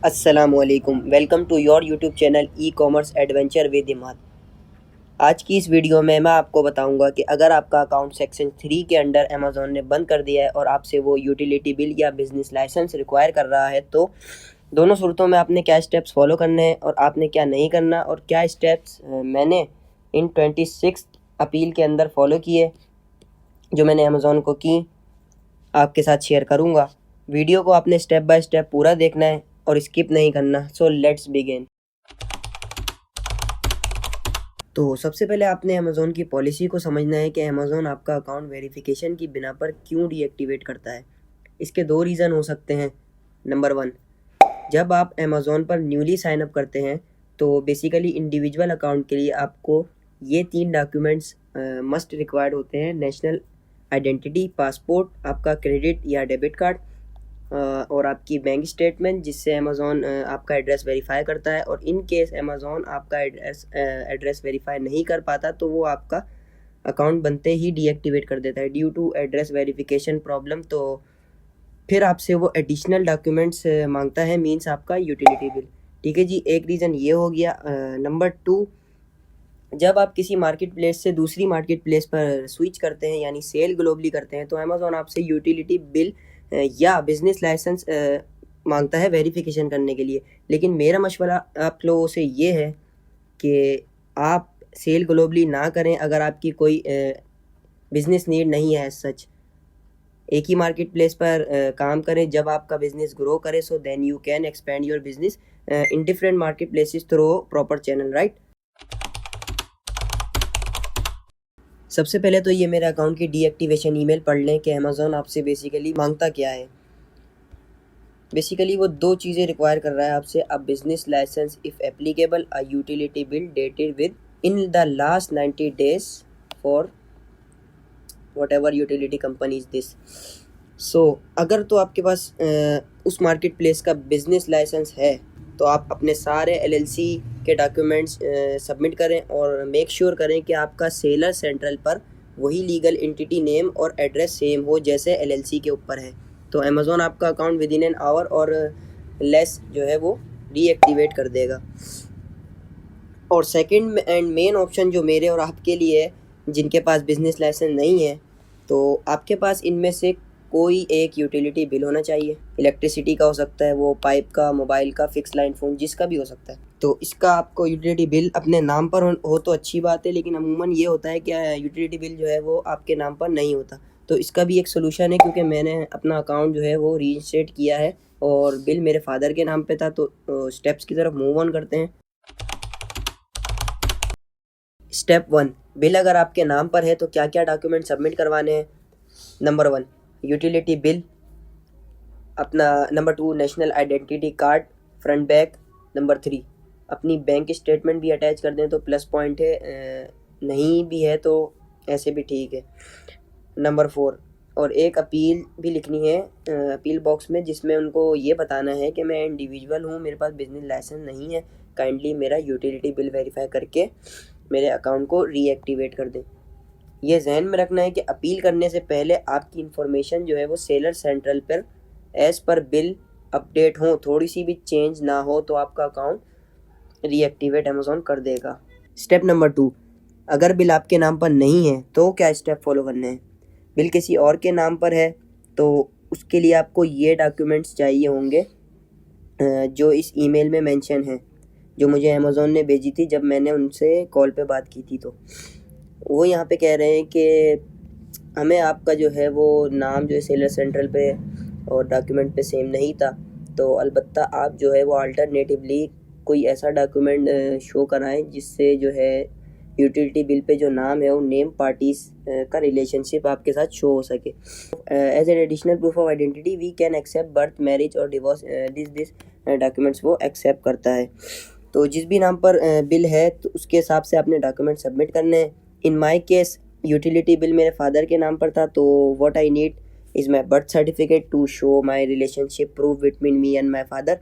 अस्सलामुअलैकुम। Welcome to your YouTube channel e commerce adventure with Imad. आज की इस वीडियो में मैं आपको बताऊंगा कि अगर आपका अकाउंट सेक्शन 3 के अंडर अमेज़ॉन ने बंद कर दिया है और आपसे वो यूटिलिटी बिल या बिज़नेस लाइसेंस रिक्वायर कर रहा है, तो दोनों सूरतों में आपने क्या स्टेप्स फॉलो करने हैं और आपने क्या नहीं करना, और क्या स्टेप्स मैंने इन 26 अपील के अंदर फॉलो किए जो मैंने अमेज़ॉन को की, आपके साथ शेयर करूँगा। वीडियो को आपने स्टेप बाय स्टेप पूरा देखना है और स्किप नहीं करना। So let's begin. तो सबसे पहले आपने अमेज़ॉन की पॉलिसी को समझना है कि अमेज़ॉन आपका अकाउंट वेरिफिकेशन की बिना पर क्यों डीएक्टिवेट करता है। इसके दो रीज़न हो सकते हैं। नंबर 1, जब आप अमेज़ॉन पर न्यूली साइन अप करते हैं तो बेसिकली इंडिविजुअल अकाउंट के लिए आपको ये 3 डॉक्यूमेंट्स मस्ट रिक्वायर्ड होते हैं। नेशनल आइडेंटिटी, पासपोर्ट, आपका क्रेडिट या डेबिट कार्ड, और आपकी बैंक स्टेटमेंट जिससे अमेज़ॉन आपका एड्रेस वेरीफाई करता है। और इन केस अमेज़ॉन आपका एड्रेस वेरीफाई नहीं कर पाता तो वो आपका अकाउंट बनते ही डीएक्टिवेट कर देता है due to address verification problem. तो फिर आपसे वो एडिशनल डॉक्यूमेंट्स मांगता है, मीन्स आपका यूटिलिटी बिल। ठीक है जी, एक रीज़न ये हो गया। नंबर 2, जब आप किसी मार्केट प्लेस से दूसरी मार्केट प्लेस पर स्विच करते हैं यानी सेल ग्लोबली करते हैं तो अमेज़ॉन आपसे यूटिलिटी बिल या बिज़नेस लाइसेंस मांगता है वेरिफिकेशन करने के लिए। लेकिन मेरा मशवरा आप लोगों से ये है कि आप सेल ग्लोबली ना करें अगर आपकी कोई बिज़नेस नीड नहीं है। सच एक ही मार्केट प्लेस पर काम करें जब आपका बिज़नेस ग्रो करे, so then you can expand your business in different marketplaces through proper channel, right. सबसे पहले तो ये मेरे अकाउंट की डीएक्टिवेशन ईमेल पढ़ लें कि अमेज़ॉन आपसे बेसिकली मांगता क्या है। बेसिकली वो दो चीज़ें रिक्वायर कर रहा है आपसे: a business licence if applicable, a utility bill dated within the last 90 days for whatever utility company is this. So अगर तो आपके पास उस मार्केट प्लेस का बिज़नेस लाइसेंस है तो आप अपने सारे एलएलसी के डॉक्यूमेंट्स सबमिट करें और मेक श्योर करें कि आपका सेलर सेंट्रल पर वही लीगल एंटिटी नेम और एड्रेस सेम हो जैसे एलएलसी के ऊपर है। तो अमेज़ॉन आपका account with in an hour और लेस जो है वो डीएक्टिवेट कर देगा। और सेकंड एंड मेन ऑप्शन जो मेरे और आपके लिए है जिनके पास बिज़नेस लाइसेंस नहीं है, तो आपके पास इनमें से कोई एक यूटिलिटी बिल होना चाहिए। इलेक्ट्रिसिटी का हो सकता है, वो पाइप का, मोबाइल का, फिक्स लाइन फ़ोन, जिसका भी हो सकता है। तो इसका आपको यूटिलिटी बिल अपने नाम पर हो तो अच्छी बात है, लेकिन अमूमन ये होता है कि यूटिलिटी बिल जो है वो आपके नाम पर नहीं होता। तो इसका भी एक सोल्यूशन है, क्योंकि मैंने अपना अकाउंट जो है वो रीइंस्टेट किया है और बिल मेरे फादर के नाम पे था। तो स्टेप्स की तरफ मूव ऑन करते हैं। स्टेप 1, बिल अगर आपके नाम पर है तो क्या क्या डॉक्यूमेंट सबमिट करवाने हैं। नंबर 1, यूटिलिटी बिल अपना। Number 2, national identity card front back. Number 3, अपनी बैंक स्टेटमेंट भी अटैच कर दें तो प्लस पॉइंट है, नहीं भी है तो ऐसे भी ठीक है। नंबर 4, और एक अपील भी लिखनी है अपील बॉक्स में, जिसमें उनको ये बताना है कि मैं इंडिविजुअल हूँ, मेरे पास बिजनेस लाइसेंस नहीं है, काइंडली मेरा यूटिलिटी बिल वेरीफाई करके मेरे अकाउंट को रीएक्टिवेट कर दें। ये जहन में रखना है कि अपील करने से पहले आपकी इन्फॉर्मेशन जो है वो सेलर सेंट्रल पर एज़ पर बिल अपडेट हो, थोड़ी सी भी चेंज ना हो तो आपका अकाउंट रीएक्टिवेट अमेज़ॉन कर देगा। स्टेप नंबर 2, अगर बिल आपके नाम पर नहीं है तो क्या स्टेप फॉलो करने हैं। बिल किसी और के नाम पर है तो उसके लिए आपको ये डॉक्यूमेंट्स चाहिए होंगे जो इस ईमेल में मेंशन है, जो मुझे अमेज़ॉन ने भेजी थी जब मैंने उनसे कॉल पे बात की थी। तो वो यहाँ पे कह रहे हैं कि हमें आपका जो है वो नाम जो है सेलर सेंट्रल पे और डॉक्यूमेंट पे सेम नहीं था, तो अलबत्ता आप जो है वो अल्टरनेटिवली कोई ऐसा डॉक्यूमेंट शो कराएं जिससे जो है यूटिलिटी बिल पे जो नाम है वो नेम पार्टीज का रिलेशनशिप आपके साथ शो हो सके। As an additional proof of identity we can accept birth, marriage और डिवोर्स, दिस डॉक्यूमेंट्स वो एक्सेप्ट करता है। तो जिस भी नाम पर बिल है तो उसके हिसाब से आपने डॉक्यूमेंट सबमिट करने हैं। In my case utility bill मेरे फादर के नाम पर था, तो what I need is my birth certificate to show my relationship proof between me and my father.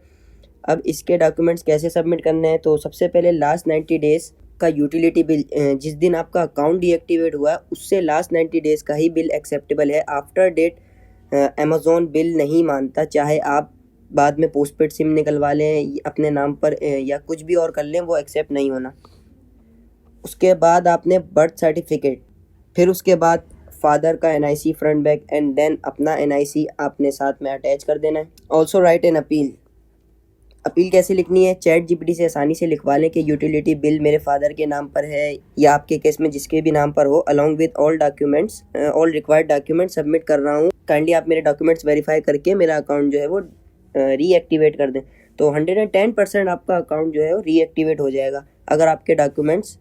अब इसके डॉक्यूमेंट्स कैसे सबमिट करने हैं, तो सबसे पहले लास्ट 90 डेज़ का यूटिलिटी बिल, जिस दिन आपका अकाउंट डीएक्टिवेट हुआ है उससे लास्ट 90 डेज़ का ही बिल एक्सेप्टेबल है। आफ्टर डेट अमेज़ॉन बिल नहीं मानता, चाहे आप बाद में पोस्टपेड सिम निकलवा लें अपने नाम पर या कुछ भी और कर लें, वो एक्सेप्ट नहीं होना। उसके बाद आपने बर्थ सर्टिफिकेट, फिर उसके बाद फादर का NIC front back and then अपना एनआईसी आपने साथ में अटैच कर देना है। Also write an appeal. Appeal कैसे लिखनी है? चैट जीपीटी से आसानी से लिखवा लें कि यूटिलिटी बिल मेरे फादर के नाम पर है या आपके केस में जिसके भी नाम पर हो, along with all documents, all required documents submit कर रहा हूँ, काइंडली आप मेरे डॉक्यूमेंट्स वेरीफाई करके मेरा अकाउंट जो है वो रीएक्टिवेट कर दें। तो 110% आपका अकाउंट जो है वो रीएक्टिवेट हो जाएगा अगर आपके डॉक्यूमेंट्स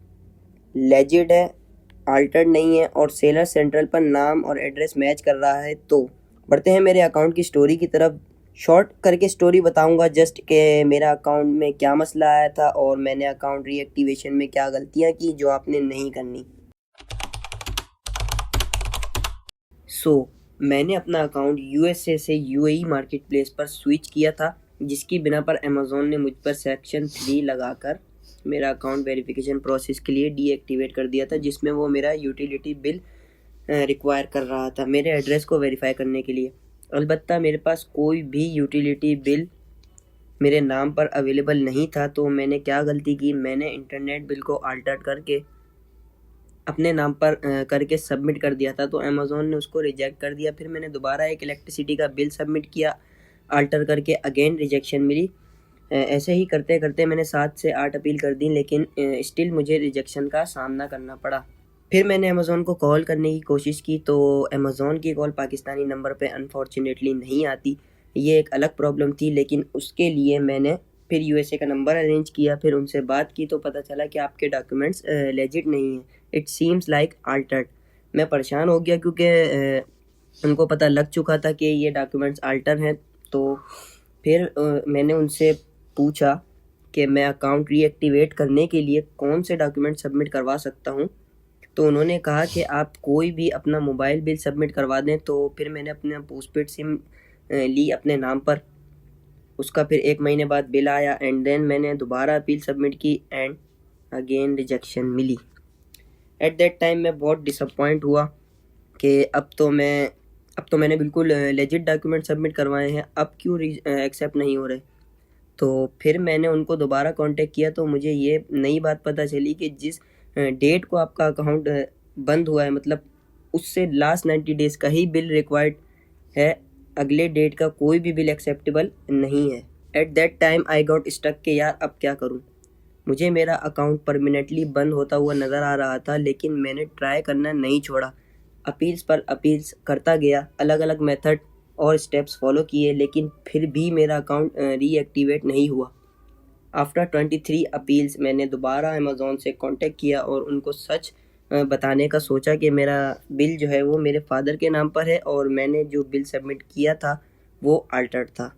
लेजिड है, आल्टर्ड नहीं है और सेलर सेंट्रल पर नाम और एड्रेस मैच कर रहा है। तो बढ़ते हैं मेरे अकाउंट की स्टोरी की तरफ। शॉर्ट करके स्टोरी बताऊंगा जस्ट कि मेरा अकाउंट में क्या मसला आया था और मैंने अकाउंट रीएक्टिवेशन में क्या गलतियां की जो आपने नहीं करनी। मैंने अपना अकाउंट यूएसए से यूएई मार्केट प्लेस पर स्विच किया था, जिसकी बिना पर अमेज़ॉन ने मुझ पर सेक्शन 3 लगाकर मेरा अकाउंट वेरिफिकेशन प्रोसेस के लिए डीएक्टिवेट कर दिया था, जिसमें वो मेरा यूटिलिटी बिल रिक्वायर कर रहा था मेरे एड्रेस को वेरीफाई करने के लिए। अलबत्ता मेरे पास कोई भी यूटिलिटी बिल मेरे नाम पर अवेलेबल नहीं था। तो मैंने क्या गलती की, मैंने इंटरनेट बिल को अल्टर करके अपने नाम पर करके सबमिट कर दिया था। तो अमेज़ॉन ने उसको रिजेक्ट कर दिया। फिर मैंने दोबारा एक इलेक्ट्रिसिटी का बिल सबमिट किया अल्टर करके, अगेन रिजेक्शन मिली। ऐसे ही करते करते मैंने 7 से 8 अपील कर दी, लेकिन स्टिल मुझे रिजेक्शन का सामना करना पड़ा। फिर मैंने अमेज़ॉन को कॉल करने की कोशिश की तो अमेज़ॉन की कॉल पाकिस्तानी नंबर पे अनफॉर्चुनेटली नहीं आती। ये एक अलग प्रॉब्लम थी, लेकिन उसके लिए मैंने फिर यूएसए का नंबर अरेंज किया, फिर उनसे बात की तो पता चला कि आपके डॉक्यूमेंट्स लेजिट नहीं हैं, इट सीम्स लाइक अल्टर्ड। मैं परेशान हो गया क्योंकि उनको पता लग चुका था कि ये डॉक्यूमेंट्स अल्टर हैं। तो फिर मैंने उनसे पूछा कि मैं अकाउंट रीएक्टिवेट करने के लिए कौन से डॉक्यूमेंट सबमिट करवा सकता हूँ। तो उन्होंने कहा कि आप कोई भी अपना मोबाइल बिल सबमिट करवा दें। तो फिर मैंने अपना पोस्टपेड सिम ली अपने नाम पर, उसका फिर 1 महीने बाद बिल आया एंड देन मैंने दोबारा अपील सबमिट की एंड अगेन रिजेक्शन मिली। एट दैट टाइम मैं बहुत डिसअपॉइंट हुआ कि अब तो मैंने बिल्कुल लेजिट डॉक्यूमेंट सबमिट करवाए हैं, अब क्यों एक्सेप्ट नहीं हो रहे। तो फिर मैंने उनको दोबारा कांटेक्ट किया तो मुझे ये नई बात पता चली कि जिस डेट को आपका अकाउंट बंद हुआ है, मतलब उससे लास्ट 90 डेज़ का ही बिल रिक्वायर्ड है, अगले डेट का कोई भी बिल एक्सेप्टेबल नहीं है। At that time I got stuck कि यार अब क्या करूं। मुझे मेरा अकाउंट परमानेंटली बंद होता हुआ नज़र आ रहा था, लेकिन मैंने ट्राई करना नहीं छोड़ा। अपील्स पर अपील्स करता गया, अलग अलग मेथड और स्टेप्स फॉलो किए, लेकिन फिर भी मेरा अकाउंट रीएक्टिवेट नहीं हुआ। आफ्टर 23 अपील्स मैंने दोबारा अमेज़ॉन से कांटेक्ट किया और उनको सच बताने का सोचा कि मेरा बिल जो है वो मेरे फादर के नाम पर है और मैंने जो बिल सबमिट किया था वो अल्टर्ड था।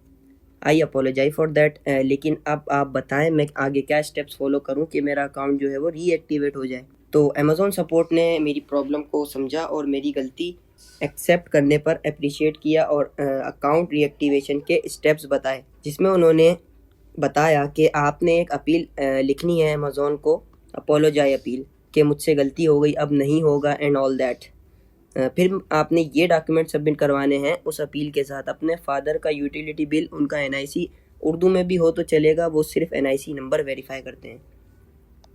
आई अपोलोजाइज फॉर दैट। लेकिन अब आप बताएं मैं आगे क्या स्टेप्स फॉलो करूं कि मेरा अकाउंट जो है वो रीएक्टिवेट हो जाए। तो अमेज़ॉन सपोर्ट ने मेरी प्रॉब्लम को समझा और मेरी गलती एक्सेप्ट करने पर अप्रिशिएट किया और अकाउंट रीएक्टिवेशन के स्टेप्स बताए, जिसमें उन्होंने बताया कि आपने एक अपील लिखनी है अमेज़ॉन को, अपोलोजाइज अपील कि मुझसे गलती हो गई, अब नहीं होगा एंड ऑल दैट। फिर आपने ये डॉक्यूमेंट सबमिट करवाने हैं उस अपील के साथ, अपने फादर का यूटिलिटी बिल, उनका एनआईसी, उर्दू में भी हो तो चलेगा, वो सिर्फ एनआईसी नंबर वेरीफाई करते हैं,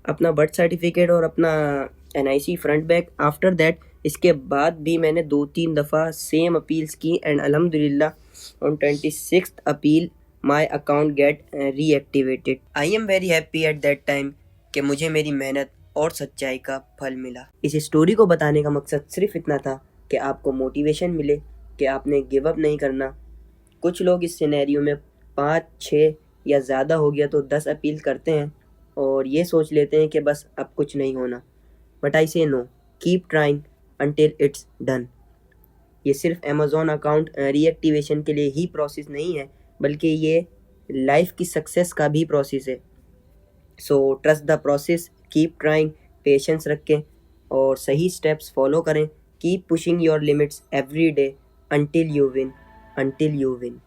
अपना बर्थ सर्टिफिकेट और अपना NIC front back. After that इसके बाद भी मैंने 2-3 दफ़ा सेम अपील्स की एंड अल्हम्दुलिल्लाह on 26th appeal my account get reactivated. I am very happy at that time कि मुझे मेरी मेहनत और सच्चाई का फल मिला। इस स्टोरी को बताने का मकसद सिर्फ इतना था कि आपको मोटिवेशन मिले कि आपने गिव अप नहीं करना। कुछ लोग इस सिनेरियो में 5-6 या ज़्यादा हो गया तो 10 अपील करते हैं और ये सोच लेते हैं कि बस अब कुछ नहीं होना। But I say no, keep trying until it's done. ये सिर्फ अमेज़ॉन अकाउंट रीएक्टिवेशन के लिए ही प्रोसेस नहीं है, बल्कि ये लाइफ की सक्सेस का भी प्रोसेस है। So trust the process, keep trying, patience रखें और सही स्टेप्स फॉलो करें। Keep pushing your limits every day until you win.